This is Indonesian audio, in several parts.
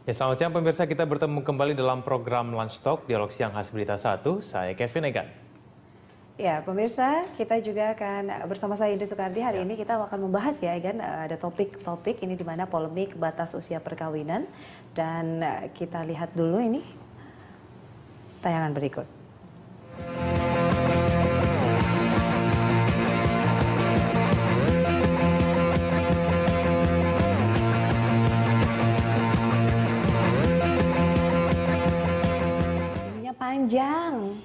Ya, selamat siang pemirsa, kita bertemu kembali dalam program Lunch Talk, Dialog Siang khas Berita 1. Saya Kevin Egan. Ya, pemirsa, kita juga akan bersama saya Indri Soekardi. Hari ini kita akan membahas ya, Egan, ada topik-topik ini di mana polemik batas usia perkawinan. Dan kita lihat dulu ini tayangan berikut. Panjang.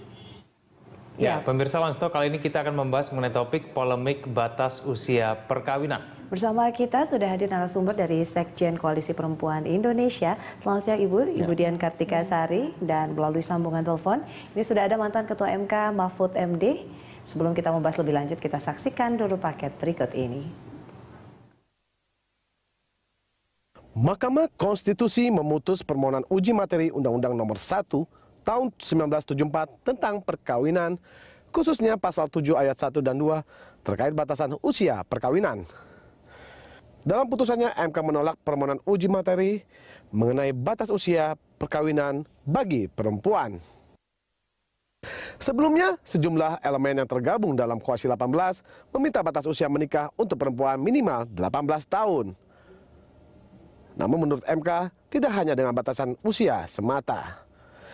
Ya, pemirsa Lunch Talk, kali ini kita akan membahas mengenai topik polemik batas usia perkawinan. Bersama kita sudah hadir narasumber dari Sekjen Koalisi Perempuan Indonesia. Selamat siang Ibu Dian Kartika Sari, dan melalui sambungan telepon ini sudah ada mantan Ketua MK Mahfud MD. Sebelum kita membahas lebih lanjut, kita saksikan dulu paket berikut ini. Mahkamah Konstitusi memutus permohonan uji materi Undang-Undang Nomor 1 Tahun 1974 tentang perkawinan, khususnya pasal 7 ayat 1 dan 2 terkait batasan usia perkawinan. Dalam putusannya, MK menolak permohonan uji materi mengenai batas usia perkawinan bagi perempuan. Sebelumnya, sejumlah elemen yang tergabung dalam Koalisi 18 meminta batas usia menikah untuk perempuan minimal 18 tahun. Namun menurut MK, tidak hanya dengan batasan usia semata.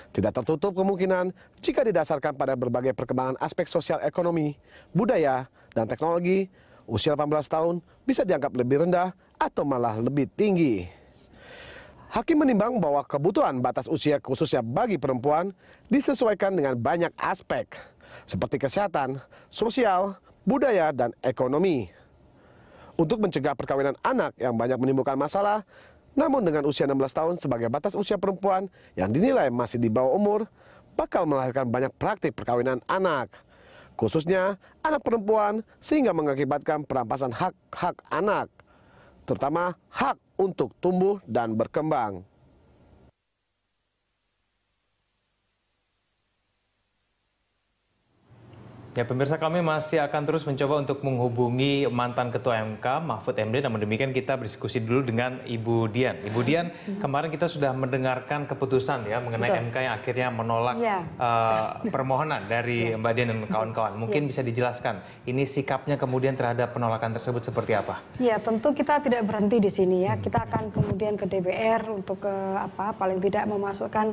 Tidak tertutup kemungkinan jika didasarkan pada berbagai perkembangan aspek sosial ekonomi, budaya, dan teknologi, usia 18 tahun bisa dianggap lebih rendah atau malah lebih tinggi. Hakim menimbang bahwa kebutuhan batas usia khususnya bagi perempuan disesuaikan dengan banyak aspek, seperti kesehatan, sosial, budaya, dan ekonomi. Untuk mencegah perkawinan anak yang banyak menimbulkan masalah, namun dengan usia 16 tahun sebagai batas usia perempuan yang dinilai masih di bawah umur, bakal melahirkan banyak praktik perkawinan anak, khususnya anak perempuan, sehingga mengakibatkan perampasan hak-hak anak, terutama hak untuk tumbuh dan berkembang. Ya, pemirsa, kami masih akan terus mencoba untuk menghubungi mantan Ketua MK Mahfud MD. Namun demikian kita berdiskusi dulu dengan Ibu Dian. Ibu Dian, kemarin kita sudah mendengarkan keputusan ya mengenai MK yang akhirnya menolak permohonan dari Mbak Dian dan kawan-kawan. Mungkin bisa dijelaskan ini sikapnya kemudian terhadap penolakan tersebut seperti apa? Ya, tentu kita tidak berhenti di sini ya. Kita akan kemudian ke DPR untuk paling tidak memasukkan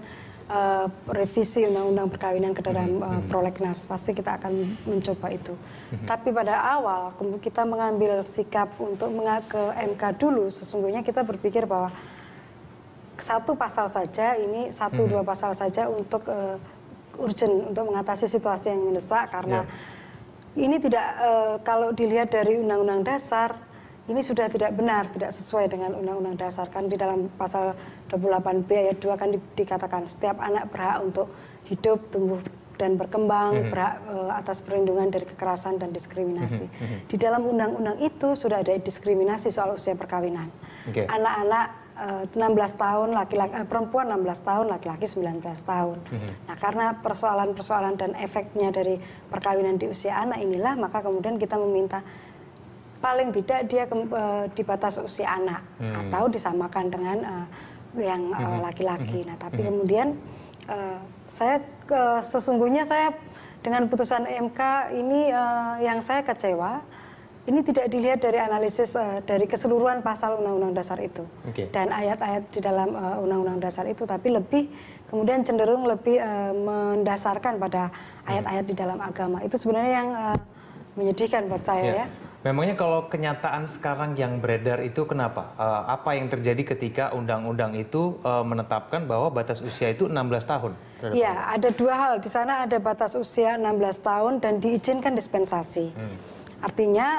revisi undang-undang perkawinan ke dalam prolegnas. Pasti kita akan mencoba itu. Tapi pada awal kita mengambil sikap untuk ke MK dulu, sesungguhnya kita berpikir bahwa satu pasal saja, ini dua pasal saja untuk urgent, untuk mengatasi situasi yang mendesak, karena ini tidak, kalau dilihat dari Undang-Undang Dasar, ini sudah tidak benar, tidak sesuai dengan Undang-Undang Dasar. Kan di dalam pasal 28B ayat 2 kan dikatakan setiap anak berhak untuk hidup, tumbuh, dan berkembang, berhak atas perlindungan dari kekerasan dan diskriminasi. Di dalam undang-undang itu sudah ada diskriminasi soal usia perkawinan. Anak-anak 16 tahun, perempuan 16 tahun, laki-laki 19 tahun. Nah, karena persoalan-persoalan dan efeknya dari perkawinan di usia anak inilah, maka kemudian kita meminta paling tidak dia di batas usia anak atau disamakan dengan yang laki-laki. Nah, tapi kemudian sesungguhnya saya dengan putusan MK ini yang saya kecewa, ini tidak dilihat dari analisis dari keseluruhan pasal Undang-Undang Dasar itu dan ayat-ayat di dalam Undang-Undang Dasar itu, tapi lebih kemudian cenderung lebih mendasarkan pada ayat-ayat di dalam agama. Itu sebenarnya yang menyedihkan buat saya ya. Memangnya kalau kenyataan sekarang yang beredar itu kenapa? Apa yang terjadi ketika undang-undang itu menetapkan bahwa batas usia itu 16 tahun? Ya, ada dua hal. Di sana ada batas usia 16 tahun dan diizinkan dispensasi. Artinya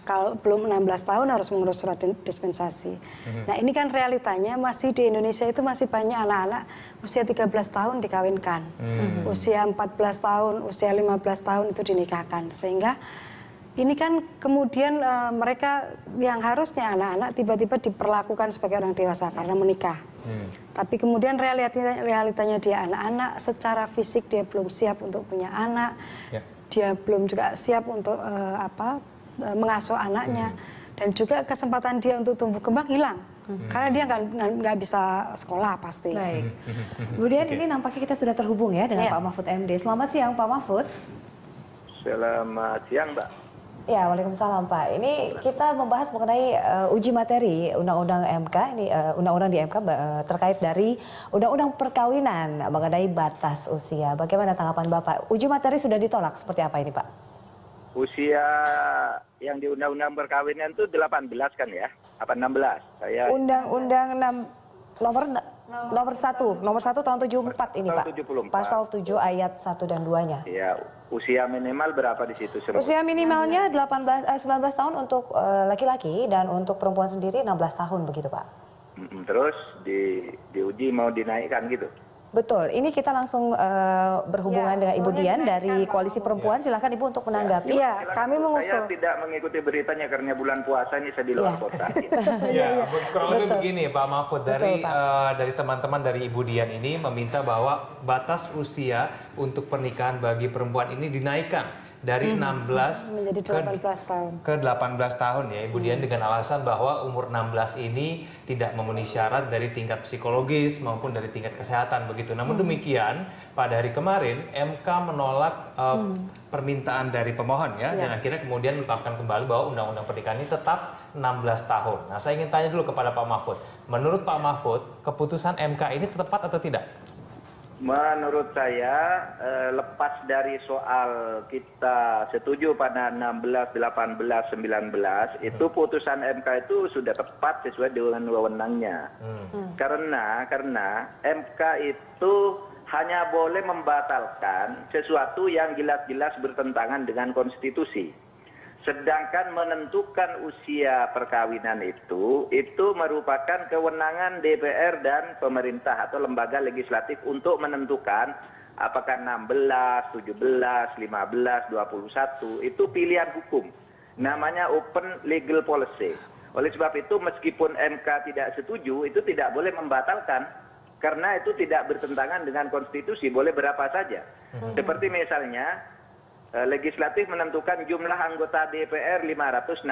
kalau belum 16 tahun harus mengurus surat dispensasi. Nah, ini kan realitanya masih di Indonesia itu masih banyak anak-anak usia 13 tahun dikawinkan. Usia 14 tahun, usia 15 tahun itu dinikahkan. Sehingga ini kan kemudian mereka yang harusnya anak-anak tiba-tiba diperlakukan sebagai orang dewasa karena menikah. Tapi kemudian realitanya dia anak-anak, secara fisik dia belum siap untuk punya anak, dia belum juga siap untuk mengasuh anaknya, dan juga kesempatan dia untuk tumbuh kembang hilang. Karena dia nggak bisa sekolah pasti. Baik. Kemudian ini nampaknya kita sudah terhubung ya dengan Pak Mahfud MD. Selamat siang Pak Mahfud. Selamat siang, Mbak. Ya, waalaikumsalam Pak. Ini kita membahas mengenai uji materi Undang-Undang MK, ini Undang-Undang di MK terkait dari Undang-Undang Perkawinan mengenai batas usia. Bagaimana tanggapan Bapak? Uji materi sudah ditolak, seperti apa ini Pak? Usia yang di Undang-Undang Perkawinan itu 18 kan ya? Apa 16? Undang-Undang nomor 1 tahun 74 ini Pak. 74. Pasal 7 ayat 1 dan 2-nya. Ya, usia minimal berapa di situ? Usia minimalnya 19 tahun untuk laki-laki dan untuk perempuan sendiri 16 tahun begitu Pak. Terus diuji mau dinaikkan gitu? Betul, ini kita langsung berhubungan dengan Ibu Dian dari Koalisi Perempuan. Silakan Ibu untuk menanggapi. Iya, kami mengusul. Saya tidak mengikuti beritanya karena bulan puasa ini saya di luar kota. Ya, kurang lebih Betul. begini Pak Mahfud, Betul, Pak. dari teman-teman dari Ibu Dian ini meminta bahwa batas usia untuk pernikahan bagi perempuan ini dinaikkan dari 16 Menjadi 18 tahun. ke 18 tahun ya Ibu Dian, dengan alasan bahwa umur 16 ini tidak memenuhi syarat dari tingkat psikologis maupun dari tingkat kesehatan begitu. Namun demikian pada hari kemarin MK menolak permintaan dari pemohon ya, dan akhirnya kemudian menetapkan kembali bahwa undang-undang pernikahan ini tetap 16 tahun. Nah, saya ingin tanya dulu kepada Pak Mahfud. Menurut Pak Mahfud, keputusan MK ini tepat atau tidak? Menurut saya, lepas dari soal kita setuju pada 16, 18, 19, itu putusan MK itu sudah tepat sesuai dengan wewenangnya. Karena MK itu hanya boleh membatalkan sesuatu yang jelas-jelas bertentangan dengan konstitusi. Sedangkan menentukan usia perkawinan itu merupakan kewenangan DPR dan pemerintah atau lembaga legislatif untuk menentukan apakah 16, 17, 15, 21 itu pilihan hukum. Namanya open legal policy. Oleh sebab itu meskipun MK tidak setuju, itu tidak boleh membatalkan karena itu tidak bertentangan dengan konstitusi, boleh berapa saja. Seperti misalnya legislatif menentukan jumlah anggota DPR 560.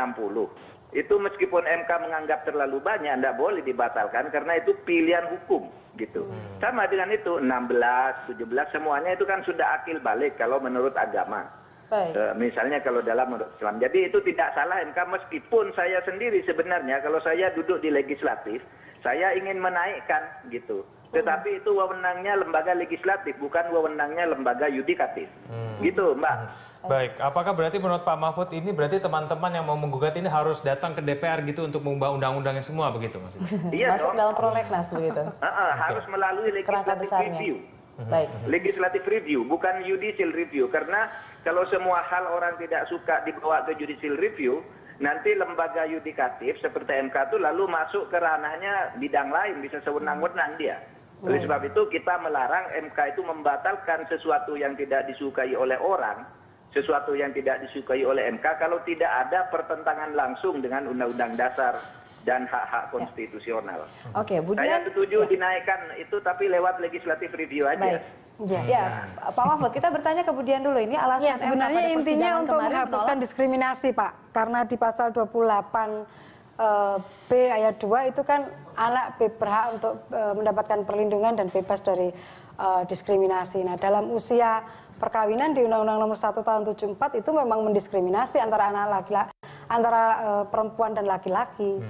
Itu meskipun MK menganggap terlalu banyak, tidak boleh dibatalkan karena itu pilihan hukum gitu. Sama dengan itu 16, 17 semuanya itu kan sudah akil balik kalau menurut agama. Misalnya kalau dalam menurut Islam. Jadi itu tidak salah MK, meskipun saya sendiri sebenarnya kalau saya duduk di legislatif, saya ingin menaikkan gitu. Tetapi itu wewenangnya lembaga legislatif, bukan wewenangnya lembaga yudikatif. Gitu, Mbak. Baik, apakah berarti menurut Pak Mahfud ini berarti teman-teman yang mau menggugat ini harus datang ke DPR gitu untuk mengubah undang-undangnya semua begitu maksudnya? Iya Masuk dong. dalam prolegnas begitu. Harus melalui Kerangka legislative besarnya. review. Baik. Legislative review, bukan judicial review. Karena kalau semua hal orang tidak suka dibawa ke judicial review, nanti lembaga yudikatif seperti MK itu lalu masuk ke ranahnya bidang lain, bisa sewenang-wenang dia. Oleh sebab itu kita melarang MK itu membatalkan sesuatu yang tidak disukai oleh orang, sesuatu yang tidak disukai oleh MK kalau tidak ada pertentangan langsung dengan Undang-Undang Dasar dan hak-hak konstitusional. Oke, Bu Saya Dian. setuju dinaikkan itu tapi lewat legislative review aja. Baik. Ya, Pak Mahfud, kita bertanya ke Bu Dian dulu. Ini alasan Ya, sebenarnya MK pada intinya persidangan untuk kemarin menghapuskan menolak. diskriminasi, Pak. Karena di pasal 28 B ayat 2 itu kan anak berhak untuk mendapatkan perlindungan dan bebas dari diskriminasi. Nah, dalam usia perkawinan di Undang-Undang Nomor 1 Tahun 74 itu memang mendiskriminasi antara perempuan dan laki-laki.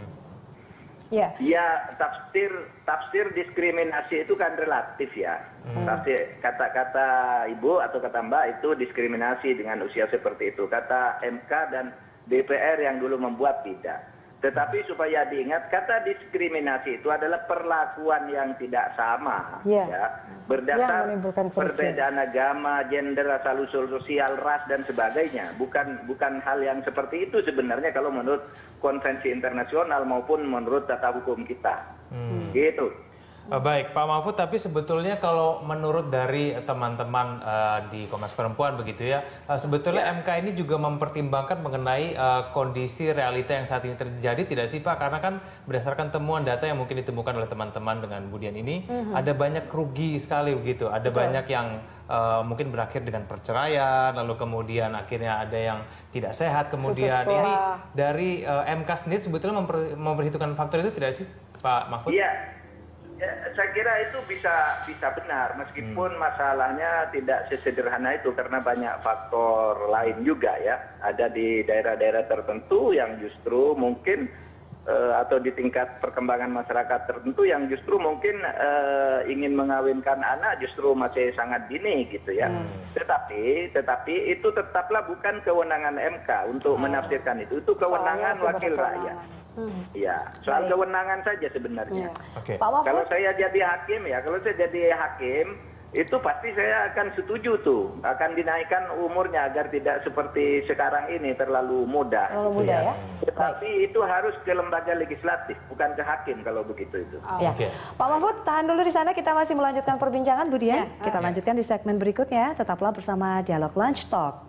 Ya. Ya, tafsir diskriminasi itu kan relatif ya. Tafsir kata-kata Ibu atau kata Mbak itu diskriminasi dengan usia seperti itu. Kata MK dan DPR yang dulu membuat tidak. Tetapi supaya diingat, kata diskriminasi itu adalah perlakuan yang tidak sama. Ya. Berdasar Yang menimbulkan kerugian. perbedaan agama, gender, asal-usul sosial, ras, dan sebagainya. Bukan hal yang seperti itu sebenarnya kalau menurut konvensi internasional maupun menurut tata hukum kita. Gitu. Baik, Pak Mahfud, tapi sebetulnya kalau menurut dari teman-teman di Komnas Perempuan begitu ya, sebetulnya MK ini juga mempertimbangkan mengenai kondisi realita yang saat ini terjadi tidak sih Pak? Karena kan berdasarkan temuan data yang mungkin ditemukan oleh teman-teman dengan Budian ini, ada banyak rugi sekali begitu, ada banyak yang mungkin berakhir dengan perceraian, lalu kemudian akhirnya ada yang tidak sehat, kemudian ini dari MK sendiri sebetulnya memperhitungkan faktor itu tidak sih Pak Mahfud? Iya. Ya, saya kira itu bisa benar meskipun masalahnya tidak sesederhana itu karena banyak faktor lain juga ya. Ada di daerah-daerah tertentu yang justru mungkin atau di tingkat perkembangan masyarakat tertentu yang justru mungkin ingin mengawinkan anak justru masih sangat dini gitu ya. Tetapi itu tetaplah bukan kewenangan MK untuk menafsirkan itu kewenangan wakil rakyat. Ya, soal kewenangan saja sebenarnya. Oke. Kalau saya jadi hakim, itu pasti saya akan setuju tuh, akan dinaikkan umurnya agar tidak seperti sekarang ini terlalu muda. Terlalu muda ya. Tetapi itu harus ke lembaga legislatif, bukan ke hakim kalau begitu itu. Ya. Pak Mahfud, tahan dulu di sana, kita masih melanjutkan perbincangan Budian. Kita lanjutkan di segmen berikutnya, tetaplah bersama Dialog Lunch Talk.